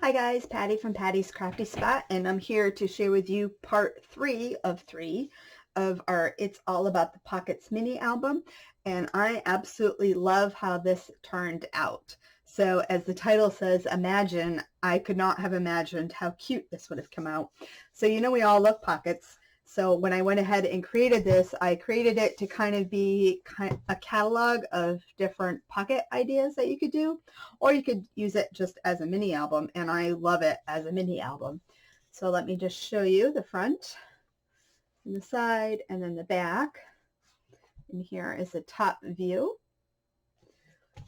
Hi guys, Patty from Patty's Crafty Spot, and I'm here to share with you part 3 of 3 of our It's All About the Pockets mini album, and I absolutely love how this turned out. So as the title says, imagine, I could not have imagined how cute this would have come out. So you know we all love pockets. So when I went ahead and created this, I created it to kind of be a catalog of different pocket ideas that you could do, or you could use it just as a mini album, and I love it as a mini album. So let me just show you the front and the side and then the back. And here is the top view.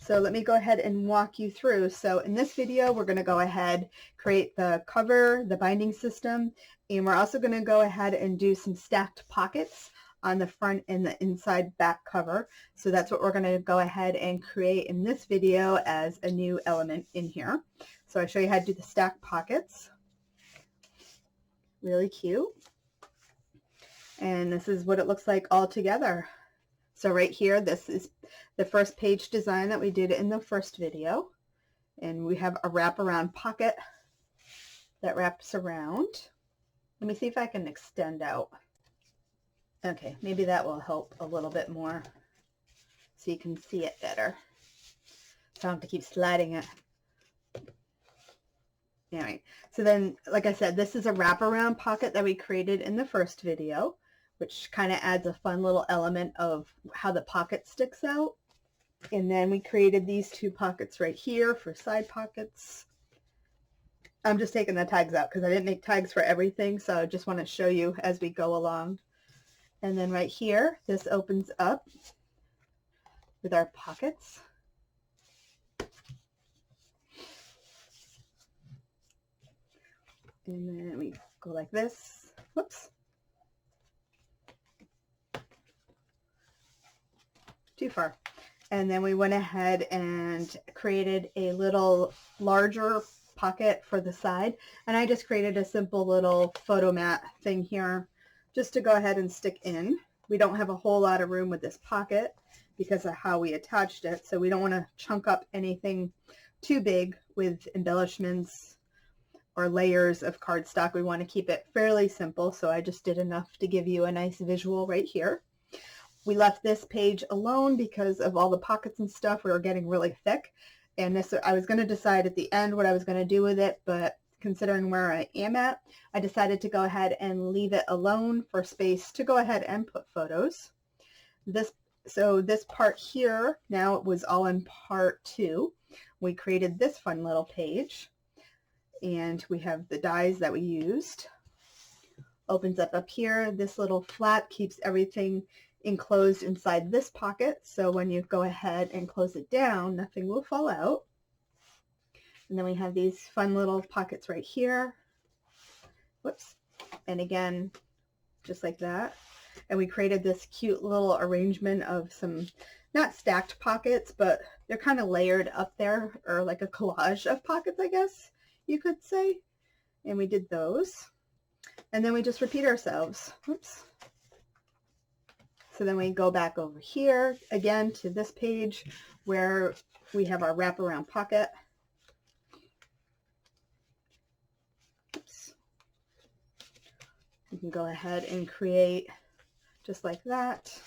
So let me go ahead and walk you through. So in this video, we're going to go ahead, create the cover, the binding system, and we're also going to go ahead and do some stacked pockets on the front and the inside back cover. So that's what we're going to go ahead and create in this video as a new element in here. So I show you how to do the stacked pockets. Really cute. And this is what it looks like all together. So right here, this is the first page design that we did in the first video. And we have a wraparound pocket that wraps around. Let me see if I can extend out. Okay, maybe that will help a little bit more so you can see it better. So I don't have to keep sliding it. Anyway, so then, like I said, this is a wraparound pocket that we created in the first video, which kind of adds a fun little element of how the pocket sticks out. And then we created these two pockets right here for side pockets. I'm just taking the tags out because I didn't make tags for everything, so I just want to show you as we go along. And then right here, this opens up with our pockets. And then we go like this. Whoops. Too far. And then we went ahead and created a little larger pocket for the side. And I just created a simple little photo mat thing here just to go ahead and stick in. We don't have a whole lot of room with this pocket because of how we attached it. So we don't want to chunk up anything too big with embellishments or layers of cardstock. We want to keep it fairly simple. So I just did enough to give you a nice visual right here. We left this page alone because of all the pockets and stuff. We were getting really thick. And this, I was going to decide at the end what I was going to do with it, but considering where I am at, I decided to go ahead and leave it alone for space to go ahead and put photos. So this part here, now it was all in part 2. We created this fun little page, and we have the dies that we used. Opens up here. This little flap keeps everything enclosed inside this pocket, so when you go ahead and close it down, nothing will fall out. And then we have these fun little pockets right here. Whoops. And again, just like that. And we created this cute little arrangement of some, not stacked pockets, but they're kind of layered up there, or like a collage of pockets, I guess you could say. And we did those. And then we just repeat ourselves. Whoops. So then we go back over here again to this page where we have our wraparound pocket. Oops. You can go ahead and create just like that.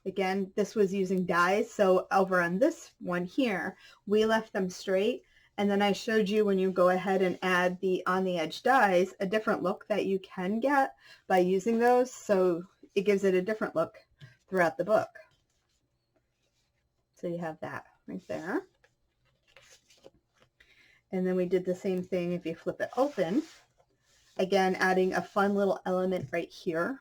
Again, this was using dies. So over on this one here, we left them straight. And then I showed you when you go ahead and add the on the edge dies, a different look that you can get by using those. So it gives it a different look throughout the book. So you have that right there. And then we did the same thing if you flip it open. Again, adding a fun little element right here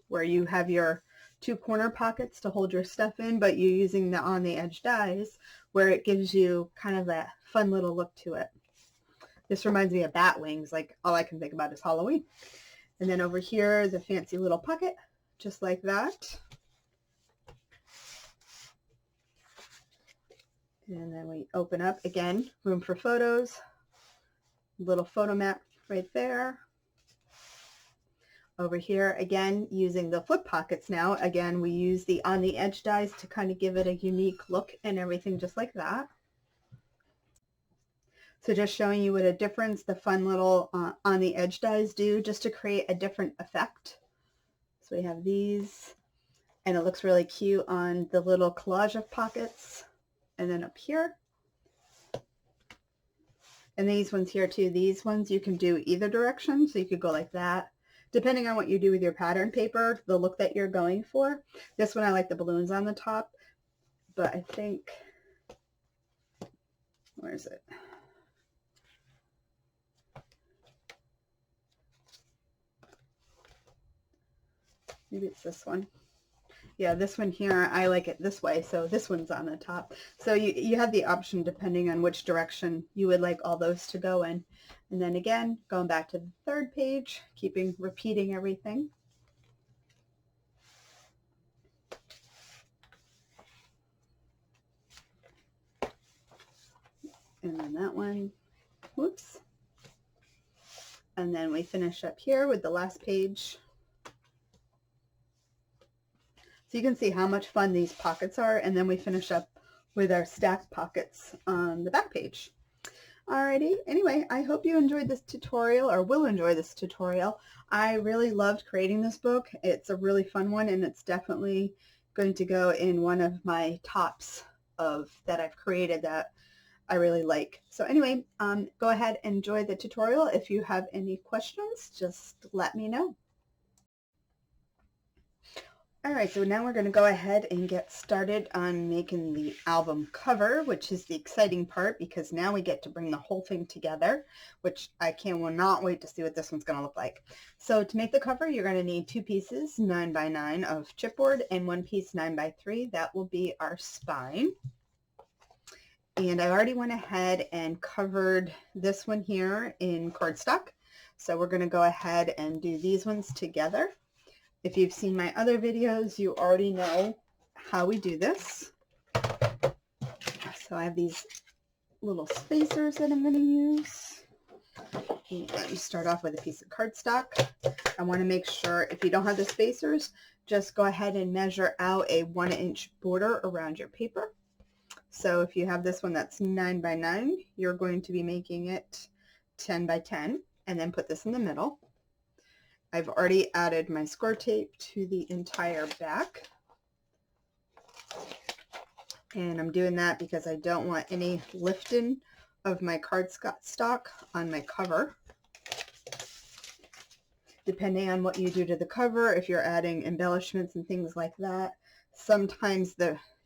where you have your 2 corner pockets to hold your stuff in, but you're using the on the edge dies where it gives you kind of that fun little look to it. This reminds me of bat wings, like all I can think about is Halloween. And then over here, the fancy little pocket, just like that. And then we open up, again, room for photos, little photo mat right there. Over here, again, using the flip pockets now. Again, we use the on the edge dies to kind of give it a unique look and everything just like that. So just showing you what a difference the fun little on the edge dies do just to create a different effect. So we have these, and it looks really cute on the little collage of pockets. And then up here, and these ones here too, these ones you can do either direction. So you could go like that, depending on what you do with your pattern paper, the look that you're going for. This one I like the balloons on the top, but I think, where is it? Maybe it's this one. Yeah, this one here, I like it this way, so this one's on the top. So you have the option depending on which direction you would like all those to go in. And then again, going back to the third page, repeating everything. And then that one, whoops. And then we finish up here with the last page. So you can see how much fun these pockets are, and then we finish up with our stacked pockets on the back page. Alrighty, anyway, I hope you enjoyed this tutorial, or will enjoy this tutorial. I really loved creating this book. It's a really fun one, and it's definitely going to go in one of my tops that I've created that I really like. So anyway, go ahead and enjoy the tutorial. If you have any questions, just let me know. Alright, so now we're going to go ahead and get started on making the album cover, which is the exciting part because now we get to bring the whole thing together, which I will not wait to see what this one's going to look like. So to make the cover, you're going to need 2 pieces 9x9 of chipboard and 1 piece 9x3. That will be our spine. And I already went ahead and covered this one here in cardstock. So we're going to go ahead and do these ones together. If you've seen my other videos, you already know how we do this. So I have these little spacers that I'm going to use. And start off with a piece of cardstock. I want to make sure if you don't have the spacers, just go ahead and measure out a 1-inch border around your paper. So if you have this one that's 9x9, you're going to be making it 10x10 and then put this in the middle. I've already added my score tape to the entire back. And I'm doing that because I don't want any lifting of my cardstock on my cover. Depending on what you do to the cover, if you're adding embellishments and things like that, sometimes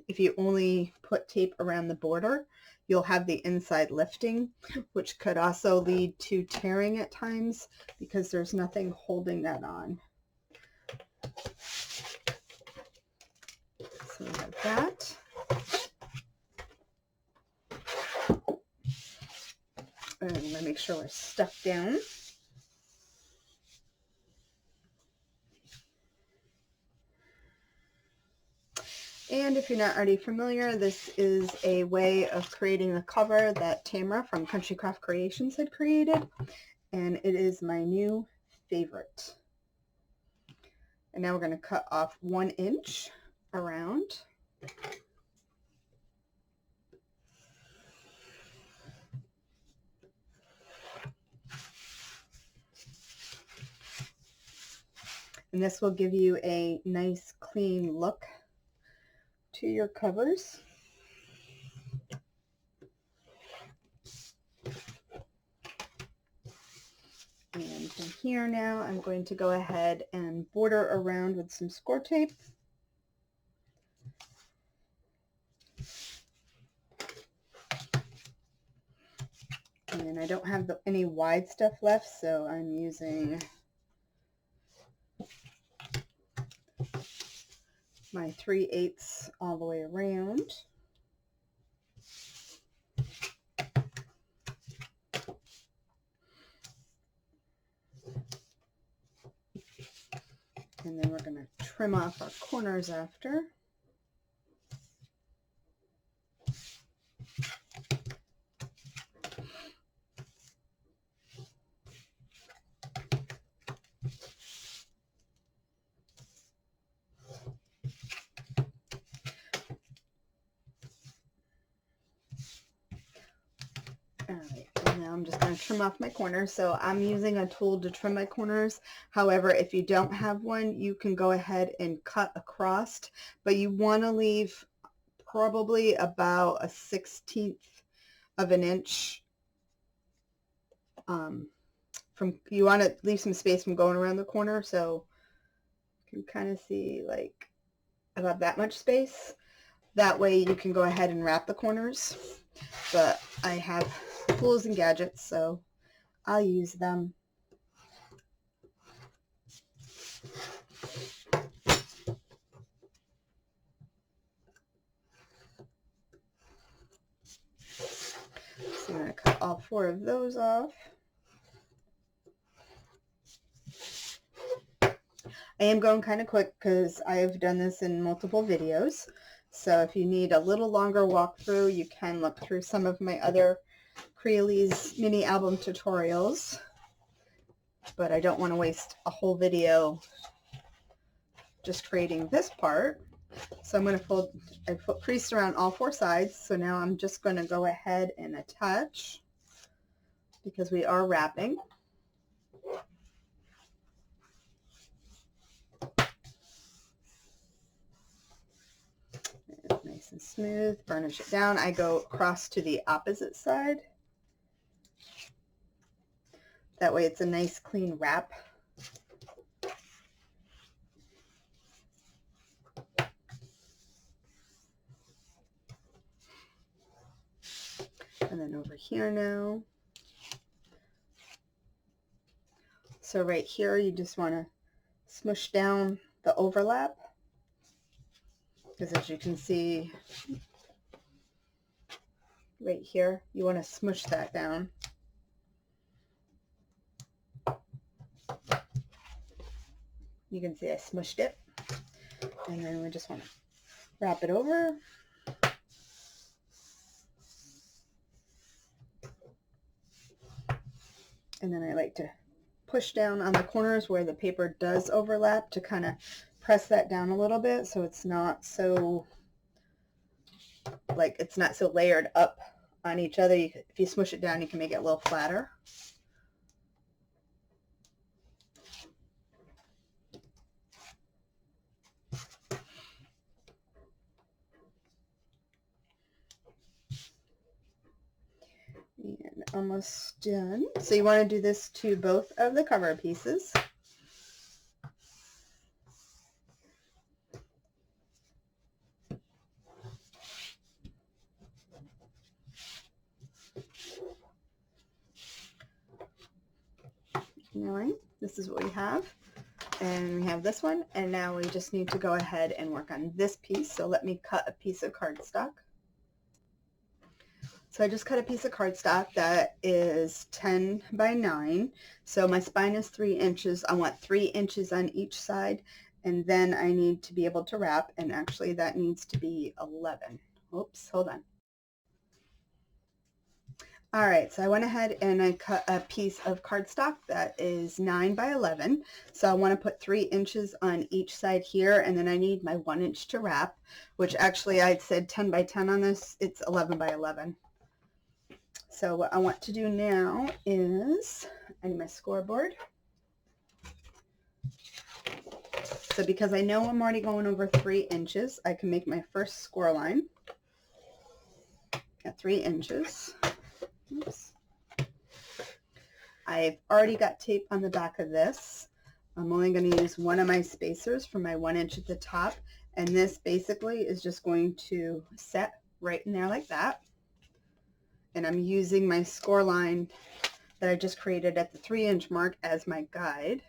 if you only put tape around the border, you'll have the inside lifting, which could also lead to tearing at times because there's nothing holding that on. So we have that. And I'm going to make sure we're stuck down. And if you're not already familiar, this is a way of creating the cover that Tamara from Country Craft Creations had created, and it is my new favorite. And now we're going to cut off 1 inch around. And this will give you a nice clean look to your covers. And from here now, I'm going to go ahead and border around with some score tape. And I don't have any wide stuff left, so I'm using my 3/8 all the way around. And then we're going to trim off our corners after. Alright, Now I'm just going to trim off my corners. So I'm using a tool to trim my corners. However, if you don't have one, you can go ahead and cut across, but you want to leave probably about a 1/16 of an inch. You want to leave some space from going around the corner, so you can kind of see like about that much space. That way you can go ahead and wrap the corners. But I have tools and gadgets, so I'll use them. So I'm going to cut all 4 of those off. I am going kind of quick because I've done this in multiple videos. So if you need a little longer walkthrough, you can look through some of my other Crealies mini album tutorials. But I don't want to waste a whole video just creating this part. So I'm going to fold, I creased around all 4 sides. So now I'm just going to go ahead and attach because we are wrapping. Nice and smooth, burnish it down. I go across to the opposite side. That way it's a nice clean wrap. And then over here now. So right here you just want to smush down the overlap. Because as you can see right here, you want to smush that down. You can see I smushed it. And then we just want to wrap it over. And then I like to push down on the corners where the paper does overlap to kind of press that down a little bit so it's not so, like, it's not so layered up on each other. If you smush it down, you can make it a little flatter. And almost done. So you want to do this to both of the cover pieces. Alright, this is what we have. And we have this one, and now we just need to go ahead and work on this piece. So let me cut a piece of cardstock. So I just cut a piece of cardstock that is 10 by 9. So my spine is 3 inches. I want 3 inches on each side, and then I need to be able to wrap, and actually that needs to be 11. Oops, hold on. All right, so I went ahead and I cut a piece of cardstock that is 9 by 11. So I want to put 3 inches on each side here, and then I need my 1 inch to wrap, which actually I said 10 by 10 on this. It's 11 by 11. So what I want to do now is I need my scoreboard. So because I know I'm already going over 3 inches, I can make my first score line at 3 inches. Oops. I've already got tape on the back of this. I'm only going to use one of my spacers for my 1 inch at the top, and this basically is just going to set right in there like that. And I'm using my score line that I just created at the 3 inch mark as my guide.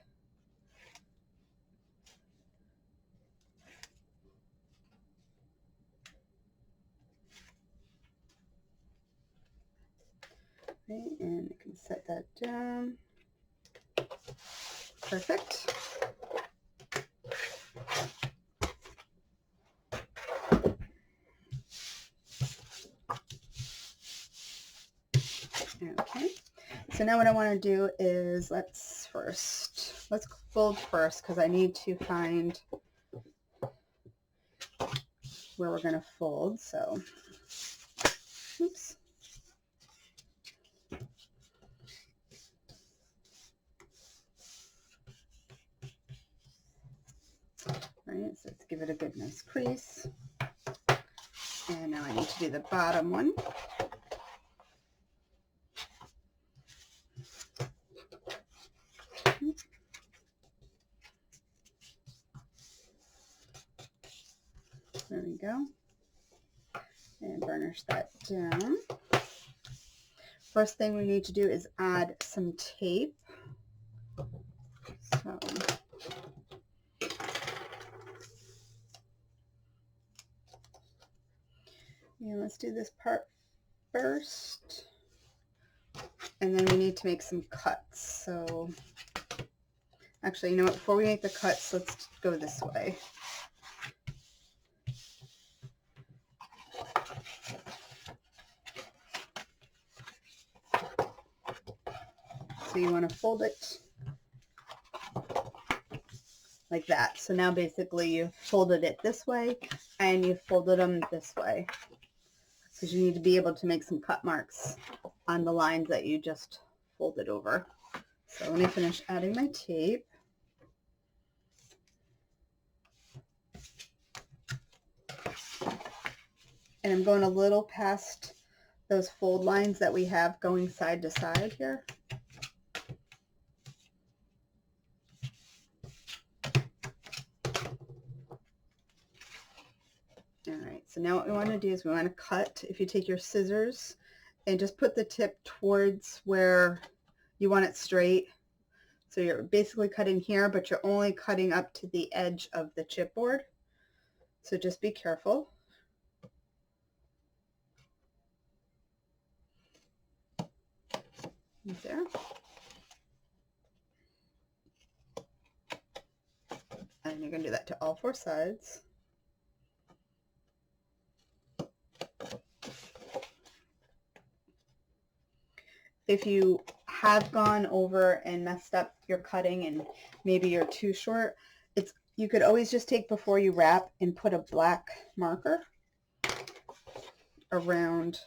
Okay, and I can set that down. Perfect. Okay, so now what I want to do is let's fold first because I need to find where we're going to fold. So, oops. a good nice crease. And now I need to do the bottom one. There we go. And burnish that down. First thing we need to do is add some tape. So yeah, let's do this part first. And then we need to make some cuts. So actually, you know what, before we make the cuts, let's go this way. So you want to fold it like that. So now basically you've folded it this way and you've folded them this way, because you need to be able to make some cut marks on the lines that you just folded over. So let me finish adding my tape. And I'm going a little past those fold lines that we have going side to side here. All right, so now what we want to do is we want to cut. If you take your scissors and just put the tip towards where you want it straight. So you're basically cutting here, but you're only cutting up to the edge of the chipboard. So just be careful. There. And you're going to do that to all four sides. If you have gone over and messed up your cutting and maybe you're too short, you could always just take before you wrap and put a black marker around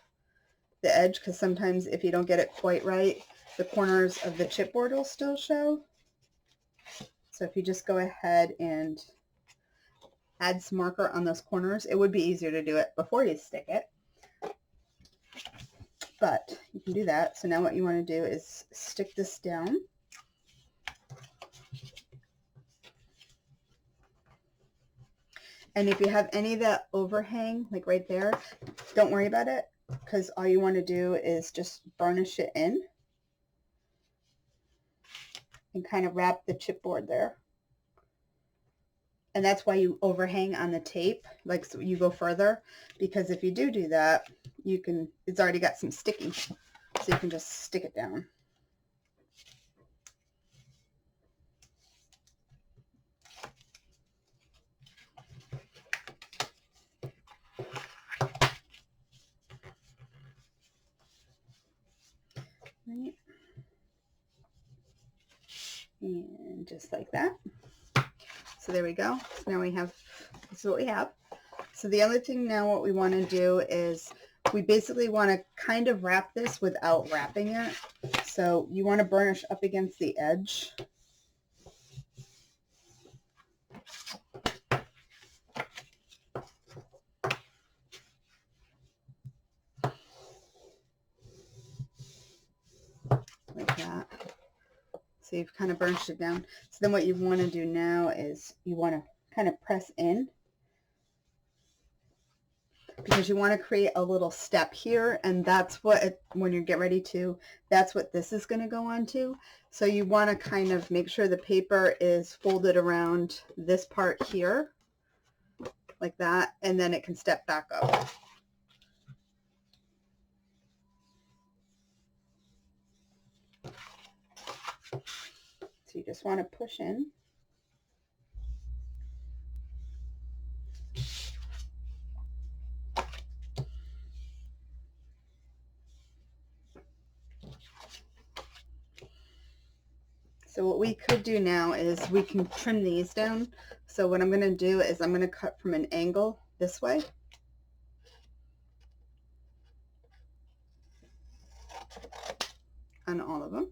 the edge, because sometimes if you don't get it quite right, the corners of the chipboard will still show. So if you just go ahead and add some marker on those corners, it would be easier to do it before you stick it. But you can do that. So now what you want to do is stick this down. And if you have any of that overhang, like right there, don't worry about it, because all you want to do is just burnish it in and kind of wrap the chipboard there. And that's why you overhang on the tape, like so you go further, because if you do that, you can, it's already got some sticking, so you can just stick it down. Right. And just like that. So there we go. So now we have, this is what we have. So the other thing now what we want to do is we basically want to kind of wrap this without wrapping it. So you want to burnish up against the edge. Like that. So you've kind of burnished it down. So then what you want to do now is you want to kind of press in, because you want to create a little step here, and that's what when you get ready to, that's what this is going to go on to. So you want to kind of make sure the paper is folded around this part here like that, and then it can step back up. So you just want to push in. So what we could do now is we can trim these down. So what I'm going to do is I'm going to cut from an angle this way. On all of them.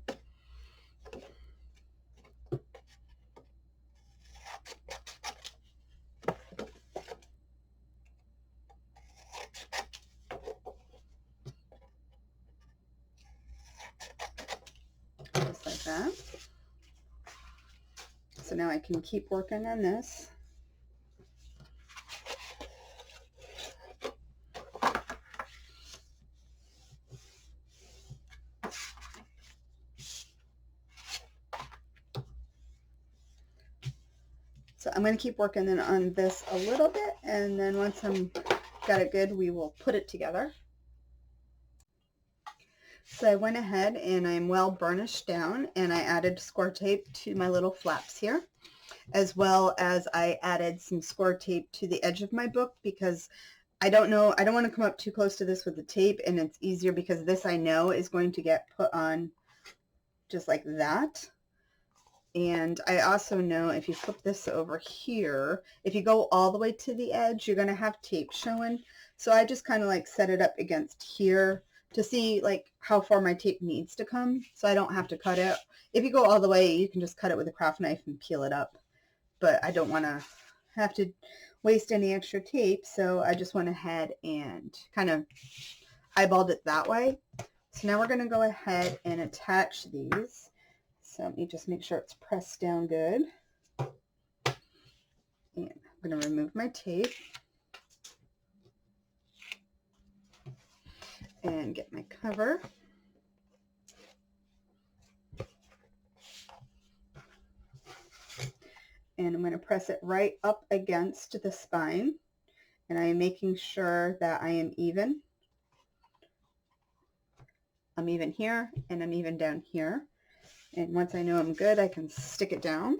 So now I can keep working on this. So I'm going to keep working then on this a little bit, and then once I'm got it good, we will put it together. So I went ahead and I'm well burnished down, and I added score tape to my little flaps here, as well as I added some score tape to the edge of my book, because I don't want to come up too close to this with the tape, and it's easier because this I know is going to get put on just like that. And I also know if you flip this over here, if you go all the way to the edge, you're going to have tape showing. So I just kind of like set it up against here to see like how far my tape needs to come, so I don't have to cut it. If you go all the way, you can just cut it with a craft knife and peel it up. But I don't want to have to waste any extra tape, so I just went ahead and kind of eyeballed it that way. So now we're going to go ahead and attach these. So let me just make sure it's pressed down good. And I'm going to remove my tape and get my cover. And I'm going to press it right up against the spine. And I am making sure that I am even. I'm even here, and I'm even down here. And once I know I'm good, I can stick it down.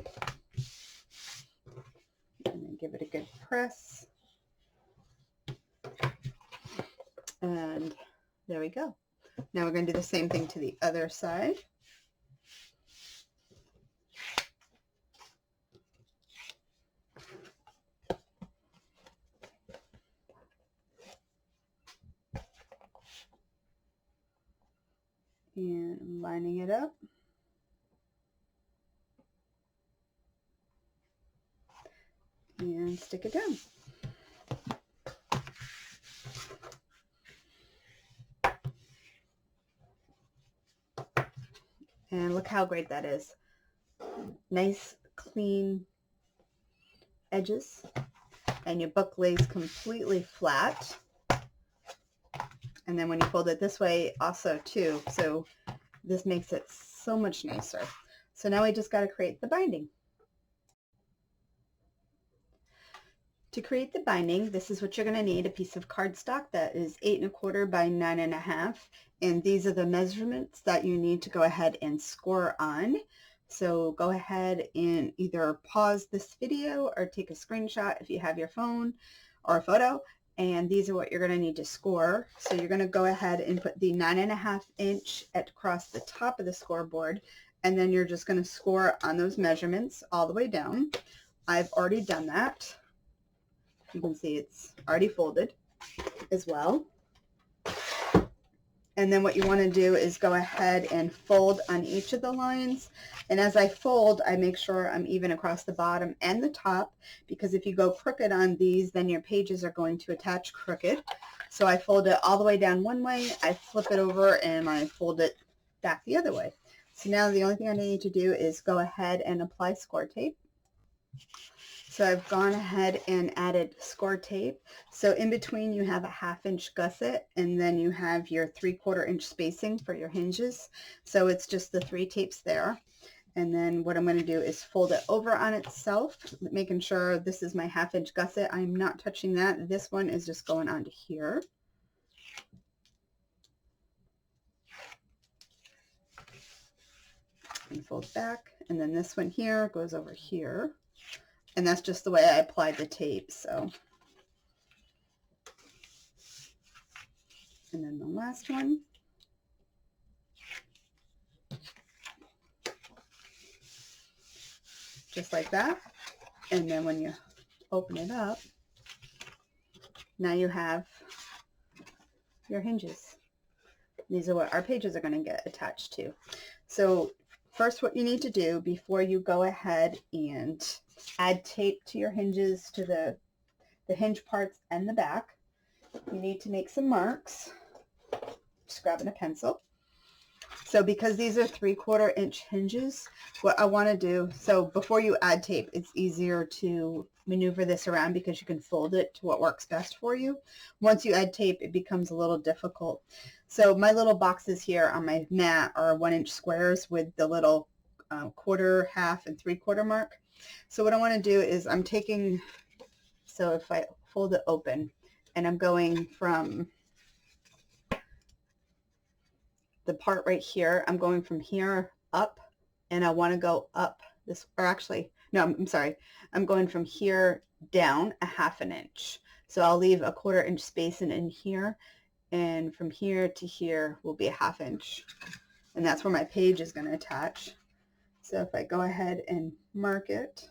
And then give it a good press. And there we go. Now we're going to do the same thing to the other side. And I'm lining it up. And stick it down. And look how great that is. Nice, clean edges. And your book lays completely flat. And then when you fold it this way also too, so this makes it so much nicer. So now we just got to create the binding. To create the binding, this is what you're going to need: a piece of cardstock that is 8 1/4 by 9 1/2, and these are the measurements that you need to go ahead and score on. So go ahead and either pause this video or take a screenshot if you have your phone or a photo, and these are what you're going to need to score. So you're going to go ahead and put the 9 1/2 inch across the top of the scoreboard, and then you're just going to score on those measurements all the way down. I've already done that. You can see it's already folded as well. And then what you want to do is go ahead and fold on each of the lines. And as I fold, I make sure I'm even across the bottom and the top, because if you go crooked on these, then your pages are going to attach crooked. So I fold it all the way down one way, I flip it over, and I fold it back the other way. So now the only thing I need to do is go ahead and apply score tape. So I've gone ahead and added score tape. So in between you have a 1/2 inch gusset, and then you have your 3/4 inch spacing for your hinges. So it's just the 3 tapes there. And then what I'm going to do is fold it over on itself, making sure this is my 1/2 inch gusset. I'm not touching that. This one is just going onto here. And fold back. And then this one here goes over here. And that's just the way I applied the tape. So, and then the last one. Just like that. And then when you open it up, now you have your hinges. These are what our pages are going to get attached to. So first, what you need to do before you go ahead and add tape to your hinges, to the hinge parts and the back, you need to make some marks. Just grabbing a pencil. So because these are 3/4 inch hinges, what I want to do, so before you add tape, it's easier to maneuver this around because you can fold it to what works best for you. Once you add tape, it becomes a little difficult. So my little boxes here on my mat are 1-inch squares with the little quarter, half, and 3/4 mark. So what I want to do is I'm taking, so if I fold it open, and I'm going from the part right here, I'm going from here up, and I want to go up this, or actually, no, I'm sorry, I'm going from here down a 1/2 inch. So I'll leave a 1/4 inch space in here, and from here to here will be a 1/2 inch. And that's where my page is going to attach. So if I go ahead and mark it,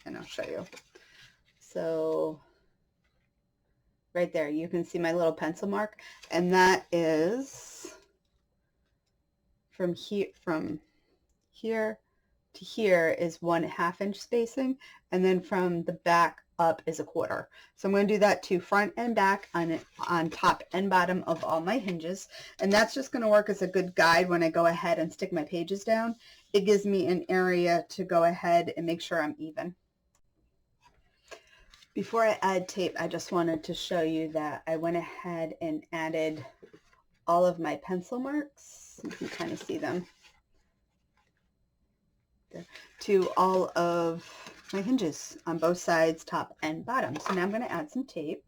and I'll show you. So right there, you can see my little pencil mark, and that is from here to here is 1/2 inch spacing, and then from the back up is a 1/4. So I'm going to do that to front and back on top and bottom of all my hinges, and that's just going to work as a good guide when I go ahead and stick my pages down. It gives me an area to go ahead and make sure I'm even. Before I add tape, I just wanted to show you that I went ahead and added all of my pencil marks. You can kind of see them there, to all of my hinges on both sides, top and bottom. So now I'm going to add some tape.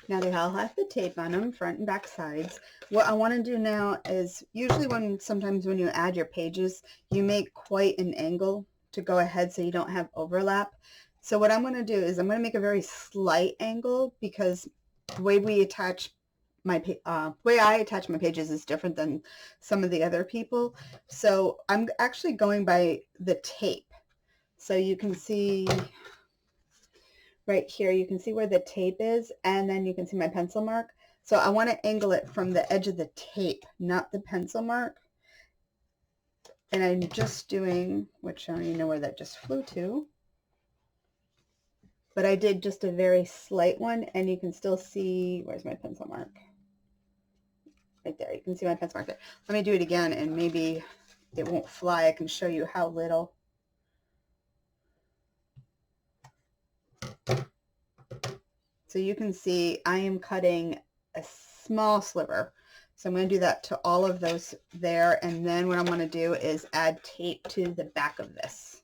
Now they all have the tape on them, front and back sides. What I want to do now is, usually sometimes when you add your pages, you make quite an angle to go ahead so you don't have overlap. So what I'm going to do is I'm going to make a very slight angle, because the way we attach my way I attach my pages is different than some of the other people. So I'm actually going by the tape. So you can see right here, you can see where the tape is, and then you can see my pencil mark. So I want to angle it from the edge of the tape, not the pencil mark. And I'm just doing, which I don't even know where that just flew to, but I did just a very slight one, and you can still see, where's my pencil mark? Right there, you can see my pencil mark there. Let me do it again, and maybe it won't fly. I can show you how little. So you can see I am cutting a small sliver. So I'm going to do that to all of those there, and then what I'm going to do is add tape to the back of this.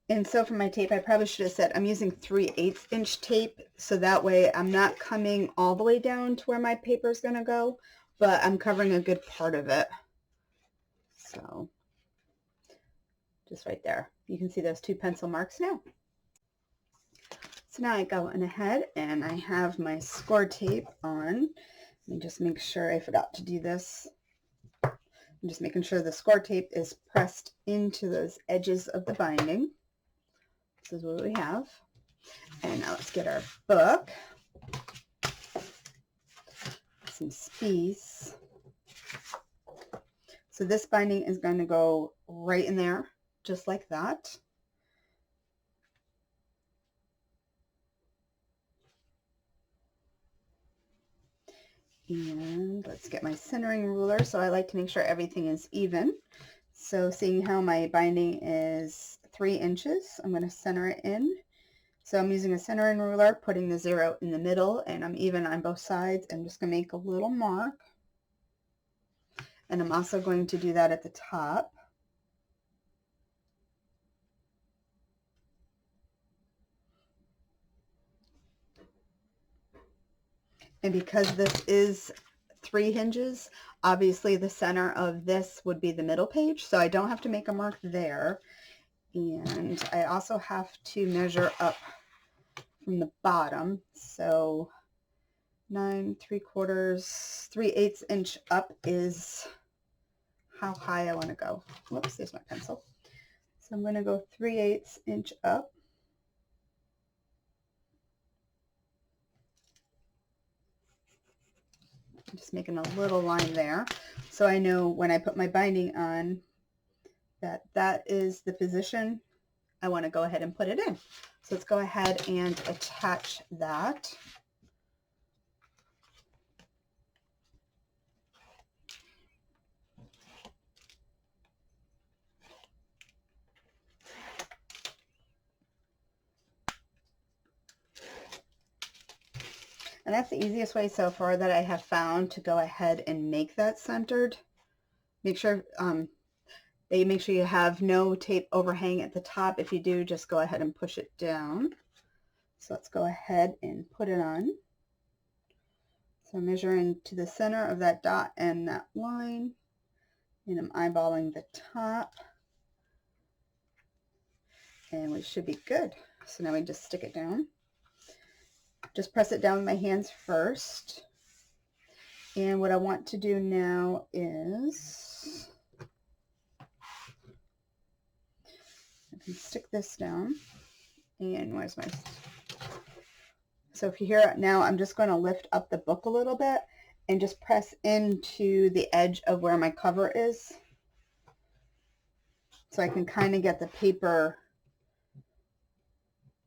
And so for my tape, I probably should have said I'm using 3/8 inch tape, so that way I'm not coming all the way down to where my paper is going to go, but I'm covering a good part of it. So just right there, you can see those 2 pencil marks now. So now I go ahead and I have my score tape on. Let me just make sure, I forgot to do this. I'm just making sure the score tape is pressed into those edges of the binding. This is what we have. And now let's get our book. Some space. So this binding is going to go right in there, just like that. And let's get my centering ruler. So I like to make sure everything is even. So seeing how my binding is 3 inches, I'm going to center it in. So I'm using a centering ruler, putting the 0 in the middle, and I'm even on both sides. I'm just going to make a little mark. And I'm also going to do that at the top. And because this is 3 hinges, obviously the center of this would be the middle page, so I don't have to make a mark there. And I also have to measure up from the bottom, so 9 3/8 inch up is how high I want to go. Whoops, there's my pencil. So I'm going to go 3/8 inch up. I'm just making a little line there, so I know when I put my binding on that that is the position I want to go ahead and put it in. So let's go ahead and attach that. And that's the easiest way so far that I have found to go ahead and make that centered. Make sure you have no tape overhang at the top. If you do, just go ahead and push it down. So let's go ahead and put it on. So I'm measuring to the center of that dot and that line, and I'm eyeballing the top, and we should be good. So now we just stick it down. Just press it down with my hands first. And what I want to do now is I can stick this down. And where's my... So if you hear it now, I'm just going to lift up the book a little bit and just press into the edge of where my cover is. So I can kind of get the paper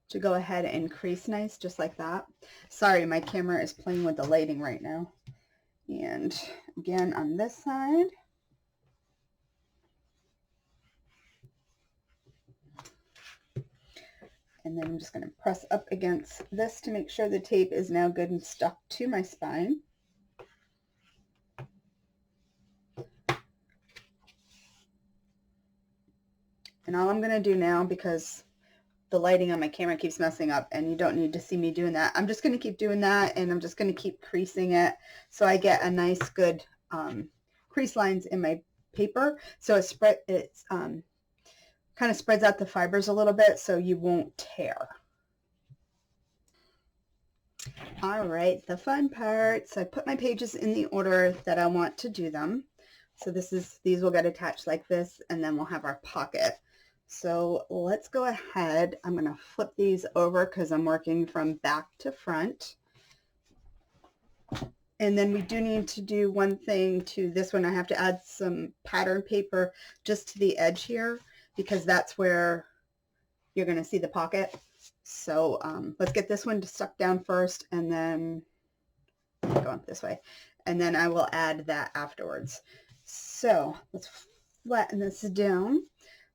to go ahead and crease nice, just like that. Sorry, my camera is playing with the lighting right now. And again, on this side. And then I'm just going to press up against this to make sure the tape is now good and stuck to my spine. And all I'm going to do now, because the lighting on my camera keeps messing up and you don't need to see me doing that, I'm just going to keep doing that, and I'm just going to keep creasing it so I get a nice good crease lines in my paper. So it's kind of spreads out the fibers a little bit so you won't tear. All right, the fun part. So I put my pages in the order that I want to do them. So these will get attached like this, and then we'll have our pocket. So let's go ahead. I'm going to flip these over because I'm working from back to front. And then we do need to do one thing to this one. I have to add some pattern paper just to the edge here, because that's where you're going to see the pocket. So let's get this one stuck down first, and then go up this way, and then I will add that afterwards. So let's flatten this down.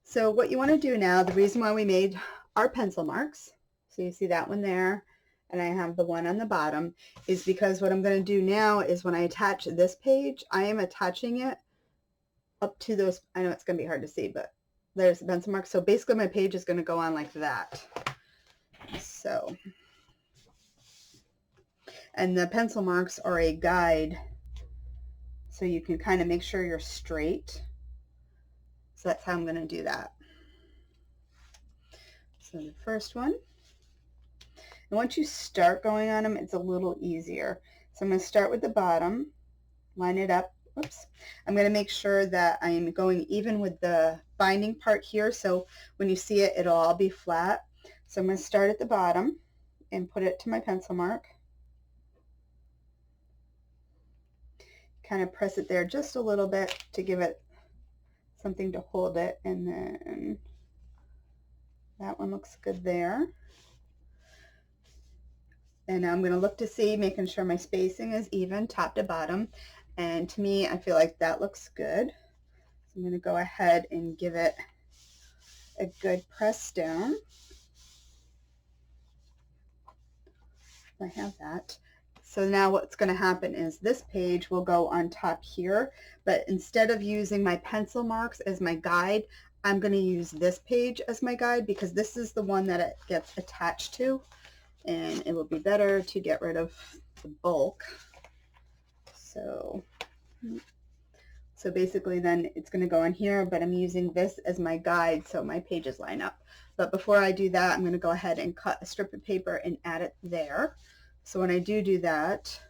So what you want to do now, the reason why we made our pencil marks, so you see that one there, and I have the one on the bottom, is because what I'm going to do now is when I attach this page, I am attaching it up to those. I know it's going to be hard to see, but there's the pencil mark. So basically my page is going to go on like that. So, and the pencil marks are a guide, so you can kind of make sure you're straight. So that's how I'm going to do that. So the first one, and once you start going on them, it's a little easier. So I'm going to start with the bottom, line it up. Oops. I'm going to make sure that I'm going even with the binding part here, so when you see it, it'll all be flat. So I'm going to start at the bottom and put it to my pencil mark. Kind of press it there just a little bit to give it something to hold it, and then that one looks good there. And now I'm going to look to see, making sure my spacing is even top to bottom. And to me, I feel like that looks good. So I'm going to go ahead and give it a good press down. I have that. So now what's going to happen is this page will go on top here, but instead of using my pencil marks as my guide, I'm going to use this page as my guide, because this is the one that it gets attached to, and it will be better to get rid of the bulk. So basically then it's going to go on here, but I'm using this as my guide so my pages line up. But before I do that, I'm going to go ahead and cut a strip of paper and add it there. So when I do that,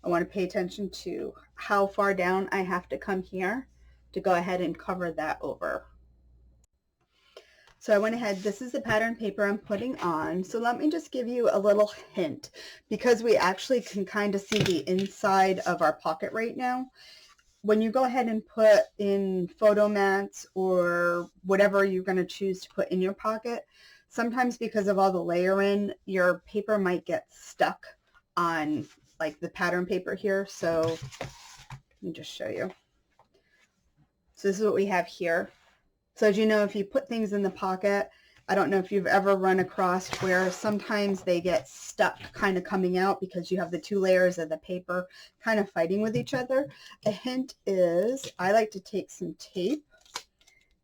I want to pay attention to how far down I have to come here to go ahead and cover that over. So I went ahead, this is the pattern paper I'm putting on. So let me just give you a little hint, because we actually can kind of see the inside of our pocket right now. when you go ahead and put in photo mats or whatever you're going to choose to put in your pocket, sometimes because of all the layering, your paper might get stuck on like the pattern paper here. So let me just show you. So this is what we have here. So as you know, if you put things in the pocket, I don't know if you've ever run across where sometimes they get stuck kind of coming out because you have the two layers of the paper kind of fighting with each other. A hint is I like to take some tape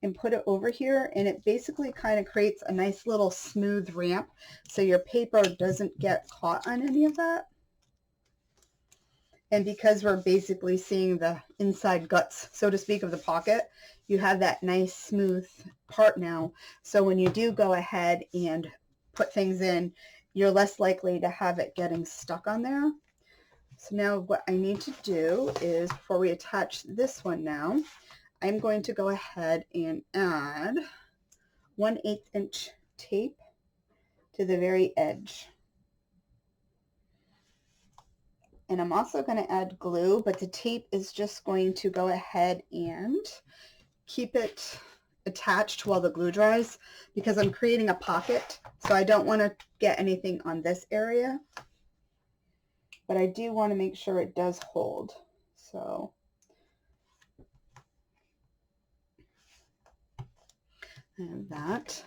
and put it over here, and it basically kind of creates a nice little smooth ramp so your paper doesn't get caught on any of that. And because we're basically seeing the inside guts, so to speak, of the pocket, you have that nice smooth part now. So when you do go ahead and put things in, you're less likely to have it getting stuck on there. So now what I need to do is, before we attach this one now, I'm going to go ahead and add 1/8 inch tape to the very edge. And I'm also going to add glue, but the tape is just going to go ahead and keep it attached while the glue dries, because I'm creating a pocket, so I don't want to get anything on this area, but I do want to make sure it does hold. So and that,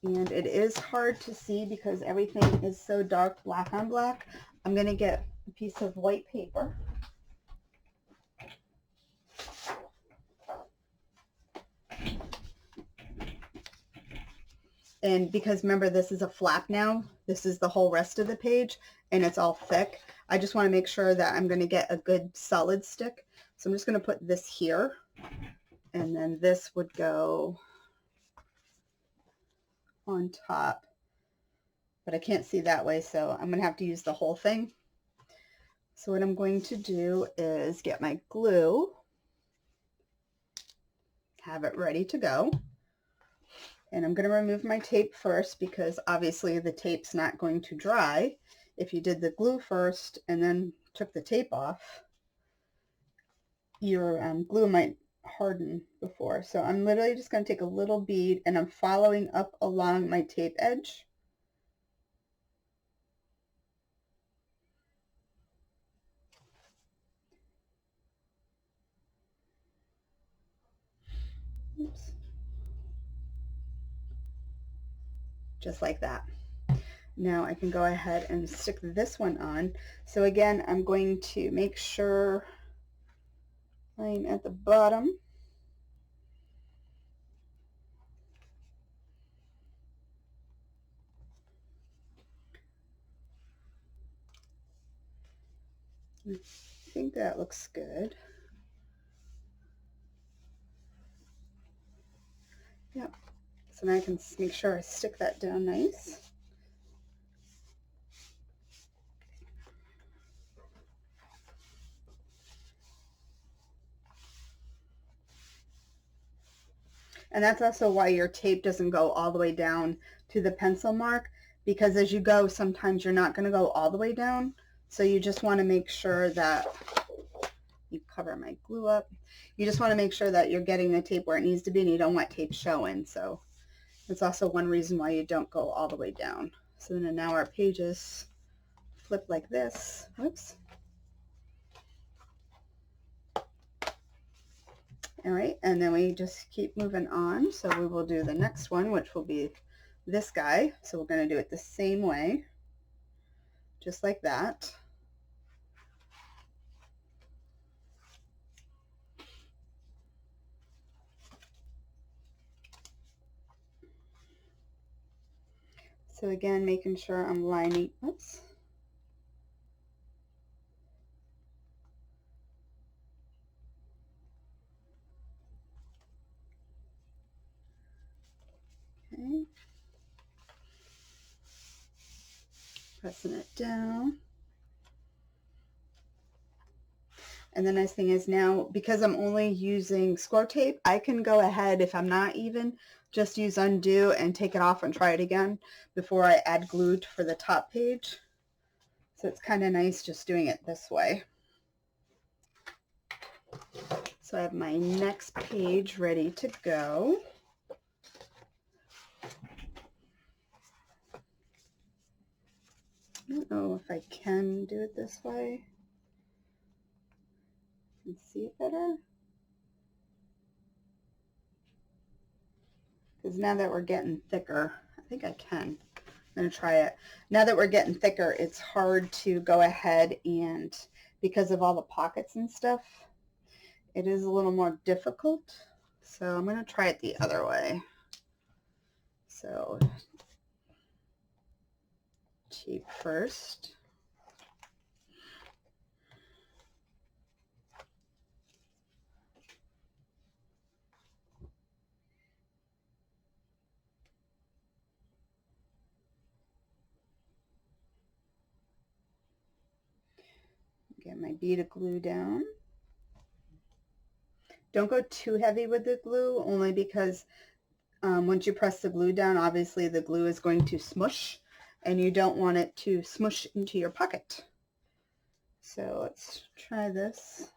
and it is hard to see because everything is so dark black on black. I'm going to get a piece of white paper. And because remember, this is a flap now, this is the whole rest of the page and it's all thick. I just want to make sure that I'm going to get a good solid stick. So I'm just going to put this here, and then this would go on top, but I can't see that way, so I'm going to have to use the whole thing. So what I'm going to do is get my glue, have it ready to go. And I'm going to remove my tape first, because obviously the tape's not going to dry. If you did the glue first and then took the tape off, your glue might harden before. So I'm literally just going to take a little bead and I'm following up along my tape edge. Oops. Just like that. Now I can go ahead and stick this one on. So again, I'm going to make sure I'm at the bottom. I think that looks good. Yep. So now I can make sure I stick that down nice. And that's also why your tape doesn't go all the way down to the pencil mark, because as you go, sometimes you're not going to go all the way down. So you just want to make sure that you cover my glue up. You just want to make sure that you're getting the tape where it needs to be, and you don't want tape showing. So that's also one reason why you don't go all the way down. So then now our pages flip like this. Whoops. All right, and then we just keep moving on. So we will do the next one, which will be this guy. So we're going to do it the same way, just like that. So again, making sure I'm lining, oops. Okay. Pressing it down. And the nice thing is now, because I'm only using score tape, I can go ahead, if I'm not even, just use undo and take it off and try it again before I add glue for the top page. So it's kind of nice just doing it this way. So I have my next page ready to go. I don't know if I can do it this way and see it better. Because now that we're getting thicker, I think I can. I'm going to try it. Now that we're getting thicker, it's hard to go ahead and, because of all the pockets and stuff, it is a little more difficult. So I'm going to try it the other way. So cheap first. Get my bead of glue down. Don't go too heavy with the glue, only because once you press the glue down, obviously the glue is going to smush, and you don't want it to smush into your pocket. So let's try this.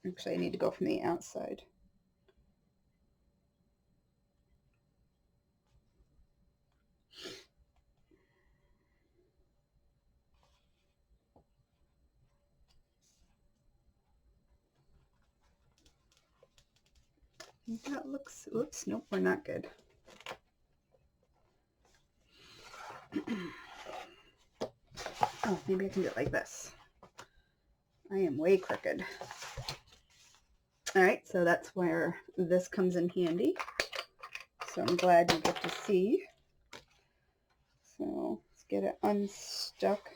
Actually, I need to go from the outside. That looks, oops, nope, we're not good. Oh, maybe I can do it like this. I am way crooked. All right, so that's where this comes in handy. So I'm glad you get to see. So let's get it unstuck.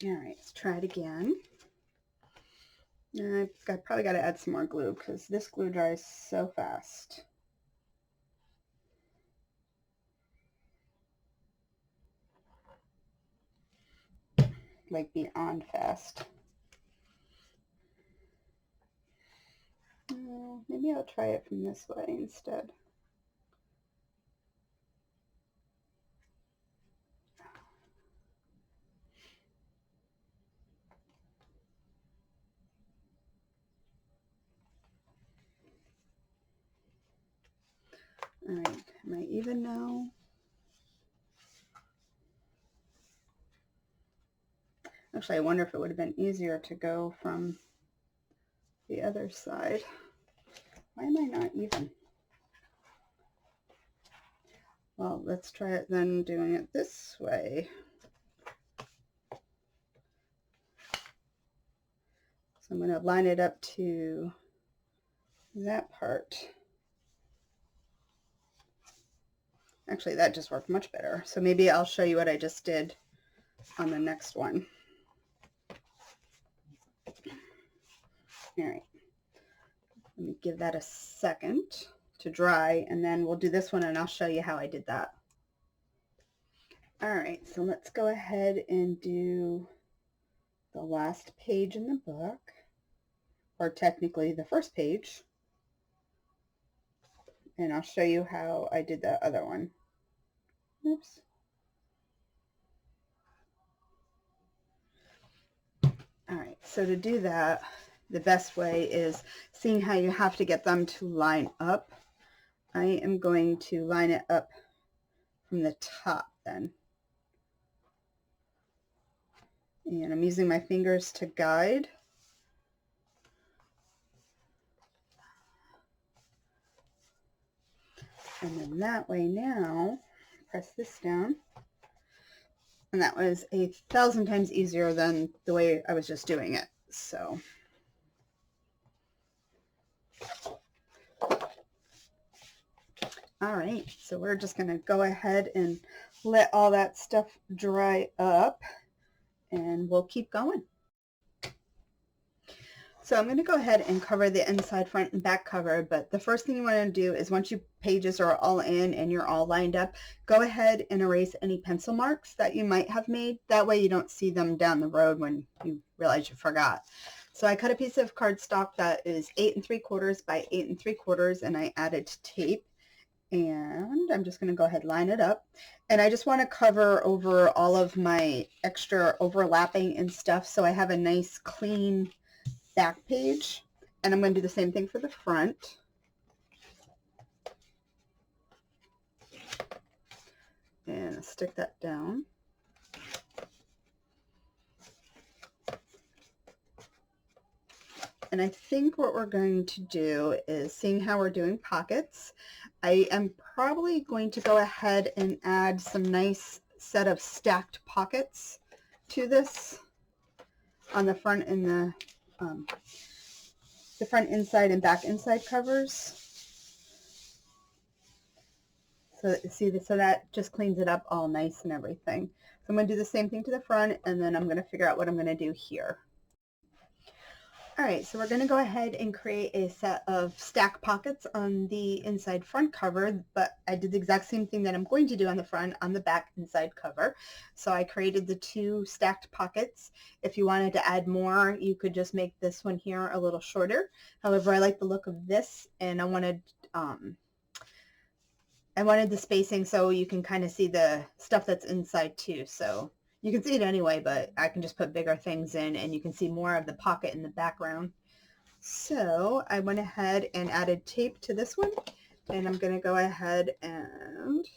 All right, let's try it again. I probably got to add some more glue because this glue dries so fast. Like beyond fast. Maybe I'll try it from this way instead. All right, am I even now? Actually, I wonder if it would have been easier to go from the other side. Why am I not even? Well, let's try it then doing it this way. So I'm going to line it up to that part. Actually, that just worked much better. So maybe I'll show you what I just did on the next one. All right. Let me give that a second to dry, and then we'll do this one and I'll show you how I did that. All right, so let's go ahead and do the last page in the book, or technically the first page, and I'll show you how I did the other one. Oops. All right, so to do that, the best way is, seeing how you have to get them to line up, I am going to line it up from the top then. And I'm using my fingers to guide. And then that way now, press this down. And that was 1,000 times easier than the way I was just doing it. So. All right, so we're just going to go ahead and let all that stuff dry up, and we'll keep going. So I'm going to go ahead and cover the inside, front, and back cover, but the first thing you want to do is, once your pages are all in and you're all lined up, go ahead and erase any pencil marks that you might have made. That way you don't see them down the road when you realize you forgot. So I cut a piece of cardstock that is 8 3/4 by 8 3/4, and I added tape. And I'm just going to go ahead and line it up. And I just want to cover over all of my extra overlapping and stuff so I have a nice clean back page. And I'm going to do the same thing for the front. And stick that down. And I think what we're going to do is, seeing how we're doing pockets, I am probably going to go ahead and add some nice set of stacked pockets to this on the front and the front inside and back inside covers. So see, so that just cleans it up all nice and everything. So I'm going to do the same thing to the front, and then I'm going to figure out what I'm going to do here. All right, so we're going to go ahead and create a set of stack pockets on the inside front cover, but I did the exact same thing that I'm going to do on the front on the back inside cover. So I created the 2 stacked pockets. If you wanted to add more, you could just make this one here a little shorter. However, I like the look of this, and I wanted the spacing so you can kind of see the stuff that's inside too. So you can see it anyway, but I can just put bigger things in and you can see more of the pocket in the background. So I went ahead and added tape to this one, and I'm going to go ahead and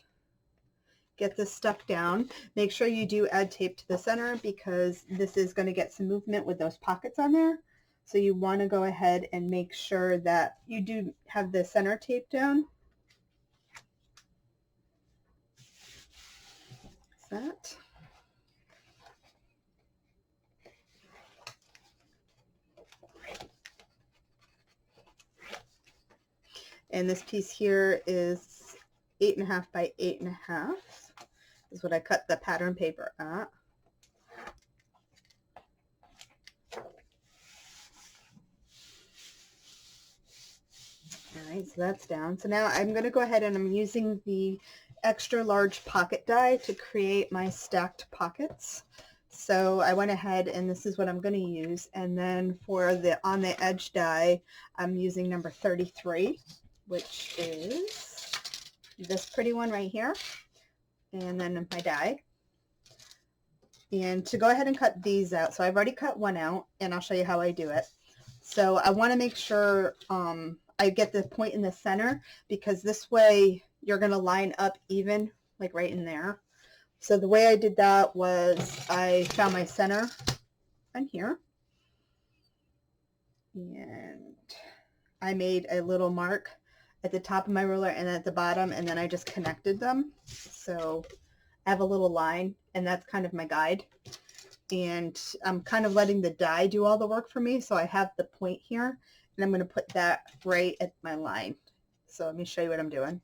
get this stuck down. Make sure you do add tape to the center because this is going to get some movement with those pockets on there. So you want to go ahead and make sure that you do have the center tape down. That. And this piece here is 8.5 by 8.5. This is what I cut the pattern paper at. All right, so that's down. So now I'm going to go ahead and I'm using the extra large pocket die to create my stacked pockets. So I went ahead and this is what I'm going to use. And then for the on the edge die, I'm using number 33, which is this pretty one right here. And then my die. And to go ahead and cut these out, so I've already cut one out, and I'll show you how I do it. So I want to make sure I get the point in the center, because this way you're going to line up even, like right in there. So the way I did that was I found my center on here, and I made a little mark at the top of my ruler and at the bottom, and then I just connected them. So I have a little line, and that's kind of my guide. And I'm kind of letting the die do all the work for me. So I have the point here, and I'm going to put that right at my line. So let me show you what I'm doing.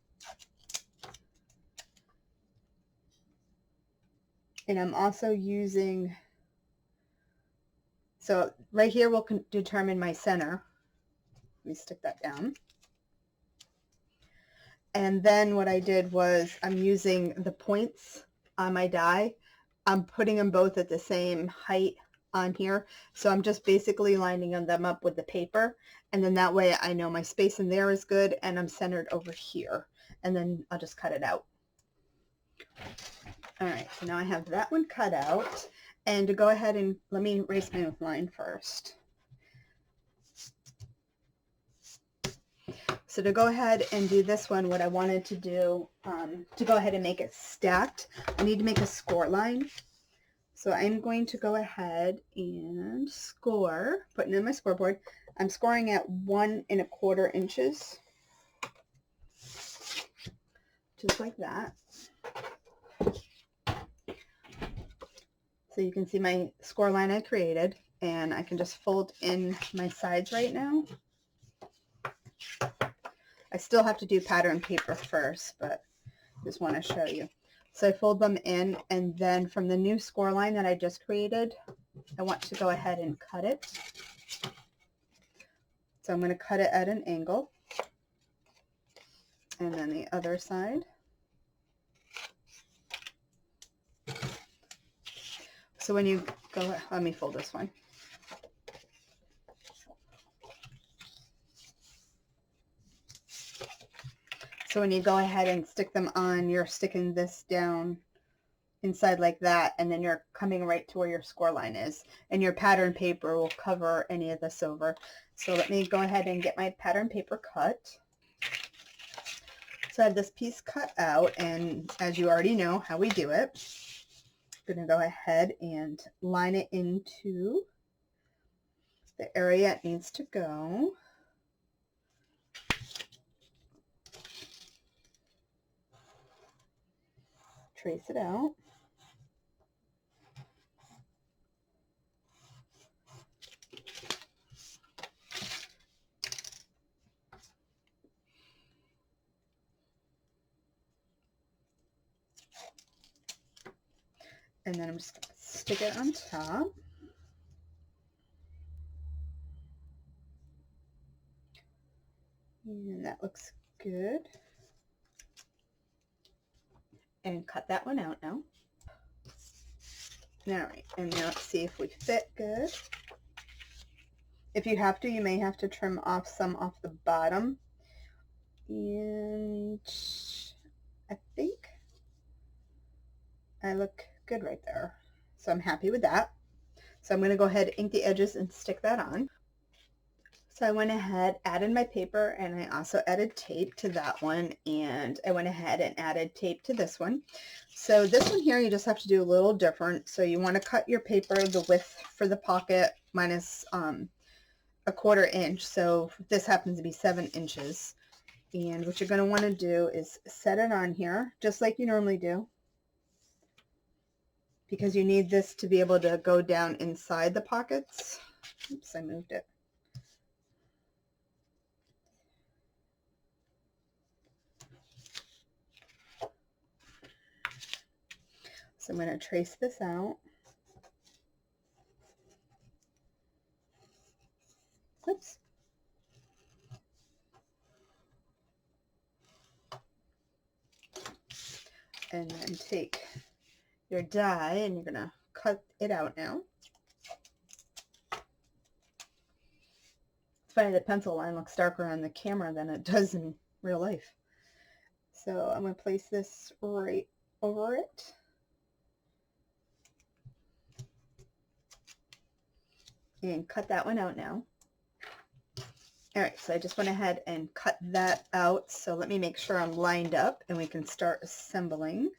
And I'm also using, so right here will determine my center. Let me stick that down. And then what I did was I'm using the points on my die. I'm putting them both at the same height on here. So I'm just basically lining them up with the paper. And then that way I know my space in there is good and I'm centered over here. And then I'll just cut it out. All right, so now I have that one cut out. And to go ahead and let me erase my line first. So to go ahead and do this one, what I wanted to do to go ahead and make it stacked, I need to make a score line. So I'm going to go ahead and score, putting in my scoreboard. I'm scoring at 1 1/4 inches, just like that. So you can see my score line I created, and I can just fold in my sides right now. I still have to do pattern paper first, but just want to show you. So I fold them in, and then from the new score line that I just created, I want to go ahead and cut it. So I'm going to cut it at an angle. And then the other side. So when you go, let me fold this one. So when you go ahead and stick them on, you're sticking this down inside like that, and then you're coming right to where your score line is, and your pattern paper will cover any of this over. So let me go ahead and get my pattern paper cut. So I have this piece cut out, and as you already know how we do it, I'm going to go ahead and line it into the area it needs to go. Trace it out. And then I'm just going to stick it on top. And that looks good. And cut that one out now. All right, and now let's see if we fit good. If you have to, you may have to trim off some off the bottom. And I think I look good right there. So I'm happy with that. So I'm going to go ahead, ink the edges, and stick that on. So I went ahead, added my paper, and I also added tape to that one, and I went ahead and added tape to this one. So this one here, you just have to do a little different. So you want to cut your paper, the width for the pocket minus a 1/4 inch. So this happens to be 7 inches. And what you're going to want to do is set it on here, just like you normally do, because you need this to be able to go down inside the pockets. Oops, I moved it. So I'm going to trace this out. Oops. And then take your die and you're going to cut it out now. It's funny, the pencil line looks darker on the camera than it does in real life. So I'm going to place this right over it. And cut that one out now. All right, so I just went ahead and cut that out. So let me make sure I'm lined up and we can start assembling.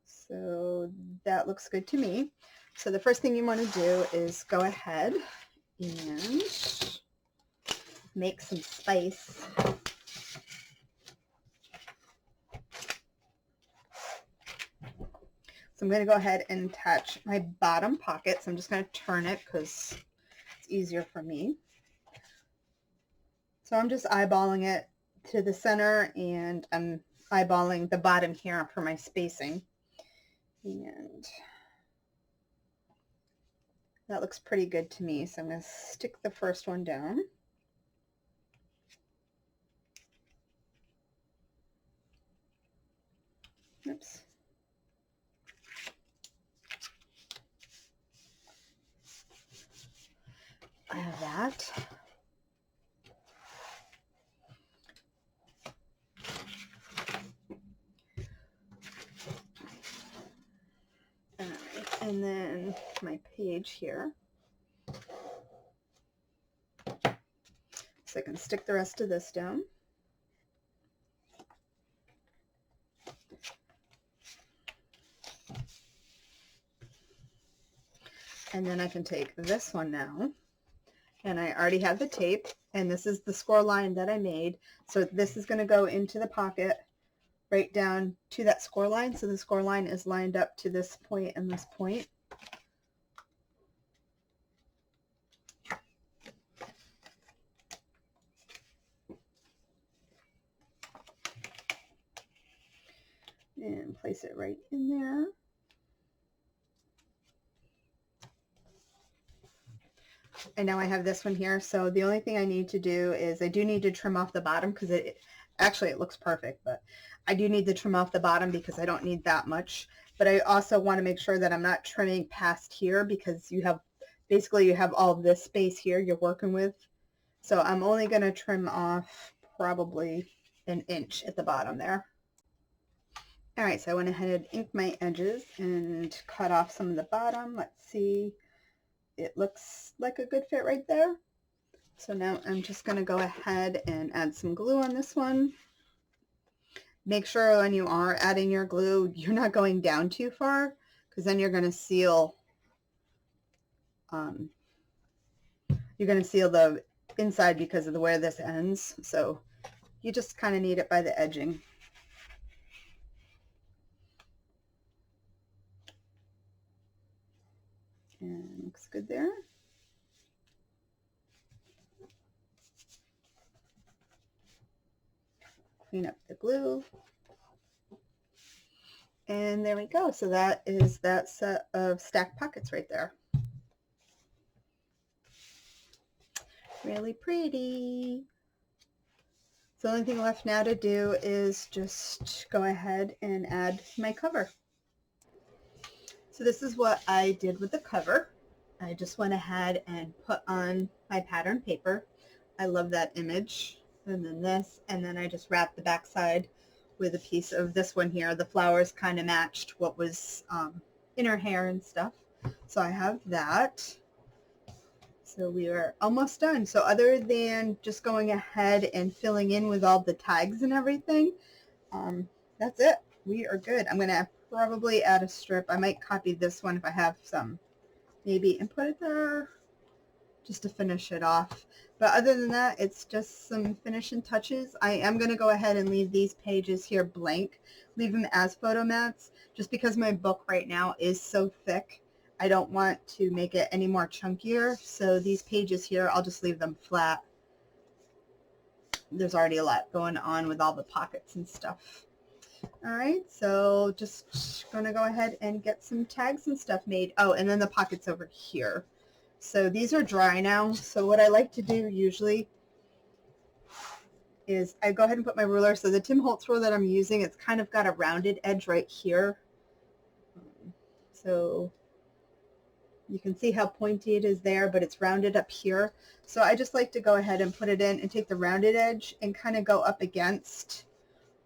So that looks good to me. So the first thing you want to do is go ahead and make some spice. So I'm going to go ahead and attach my bottom pocket. So I'm just going to turn it because it's easier for me. So I'm just eyeballing it to the center, and I'm eyeballing the bottom here for my spacing. And that looks pretty good to me. So I'm going to stick the first one down. Oops. I have that. All right, and then my page here. So I can stick the rest of this down. And then I can take this one now, and I already have the tape, and this is the score line that I made. So this is going to go into the pocket right down to that score line. So the score line is lined up to this point and this point. And place it right in there. And now I have this one here. So the only thing I need to do is I do need to trim off the bottom because it looks perfect, but I do need to trim off the bottom because I don't need that much. But I also want to make sure that I'm not trimming past here because you have all this space here you're working with. So I'm only going to trim off probably an inch at the bottom there. All right, so I went ahead and inked my edges and cut off some of the bottom. Let's see, it looks like a good fit right there. So now I'm just going to go ahead and add some glue on this one. Make sure when you are adding your glue, you're not going down too far, because then you're going to seal the inside because of the way this ends. So you just kind of need it by the edging. And looks good there. Clean up the glue. And there we go. So that is that set of stacked pockets right there. Really pretty. So the only thing left now to do is just go ahead and add my cover. So this is what I did with the cover. I just went ahead and put on my pattern paper. I love that image. And then this, and then I just wrapped the back side with a piece of this one here. The flowers kind of matched what was in her hair and stuff. So I have that. So we are almost done. So other than just going ahead and filling in with all the tags and everything, that's it. We are good. I'm going to probably add a strip. I might copy this one if I have some, maybe, and put it there just to finish it off. But other than that, it's just some finishing touches. I am going to go ahead and leave these pages here blank, leave them as photo mats, just because my book right now is so thick. I don't want to make it any more chunkier. So these pages here, I'll just leave them flat. There's already a lot going on with all the pockets and stuff. All right, so just going to go ahead and get some tags and stuff made. Oh, and then the pockets over here. So these are dry now. So what I like to do usually is I go ahead and put my ruler. So the Tim Holtz ruler that I'm using, it's kind of got a rounded edge right here. So you can see how pointy it is there, but it's rounded up here. So I just like to go ahead and put it in and take the rounded edge and kind of go up against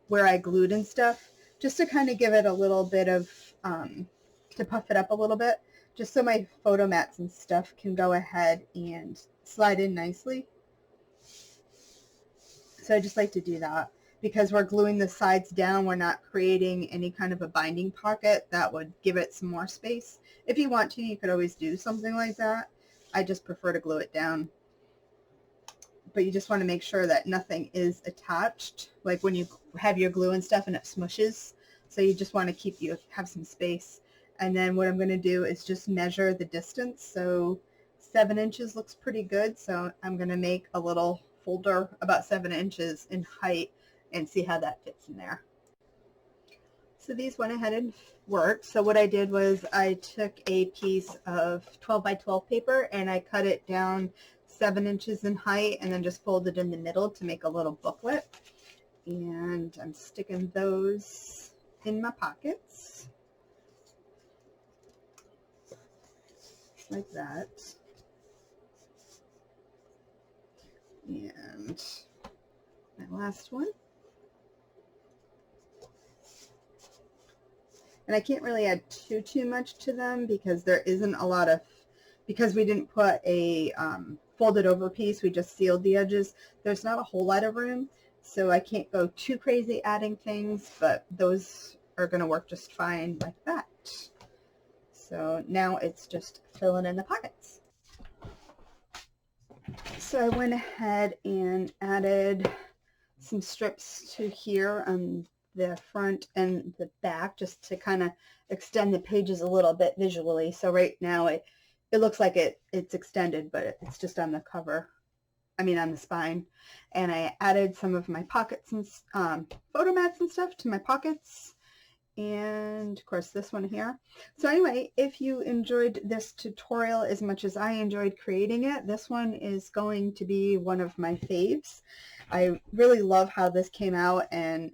where I glued and stuff, just to kind of give it a little bit of, to puff it up a little bit, just so my photo mats and stuff can go ahead and slide in nicely. So I just like to do that because we're gluing the sides down. We're not creating any kind of a binding pocket that would give it some more space. If you want to, you could always do something like that. I just prefer to glue it down. But you just want to make sure that nothing is attached, like when you have your glue and stuff and it smushes. So you just want to have some space. And then what I'm going to do is just measure the distance. So 7 inches looks pretty good. So I'm going to make a little folder about 7 inches in height and see how that fits in there. So these went ahead and worked. So what I did was I took a piece of 12 by 12 paper and I cut it down 7 inches in height and then just folded in the middle to make a little booklet. And I'm sticking those in my pockets like that. And my last one. And I can't really add too much to them because there isn't a lot of, because we didn't put a folded over piece, we just sealed the edges. There's not a whole lot of room, so I can't go too crazy adding things, but those are going to work just fine like that. So now it's just filling in the pockets. So I went ahead and added some strips to here on the front and the back just to kind of extend the pages a little bit visually. So right now it looks like it's extended, but it's just on the cover, on the spine. And I added some of my pockets and photo mats and stuff to my pockets. And of course this one here. So anyway, if you enjoyed this tutorial as much as I enjoyed creating it, this one is going to be one of my faves. I really love how this came out, and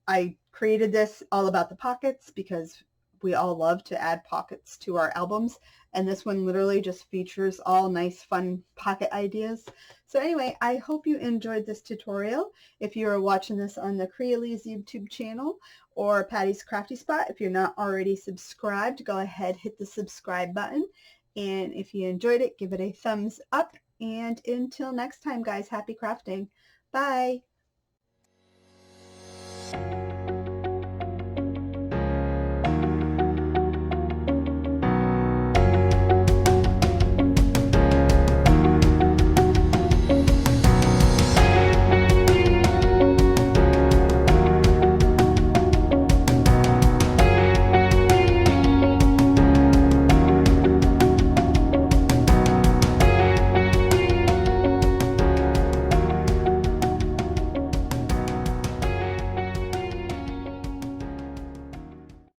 I created this all about the pockets because we all love to add pockets to our albums. And this one literally just features all nice, fun pocket ideas. So anyway, I hope you enjoyed this tutorial. If you're watching this on the Crealies YouTube channel or Patty's Crafty Spot, if you're not already subscribed, go ahead, hit the subscribe button. And if you enjoyed it, give it a thumbs up. And until next time, guys, happy crafting. Bye.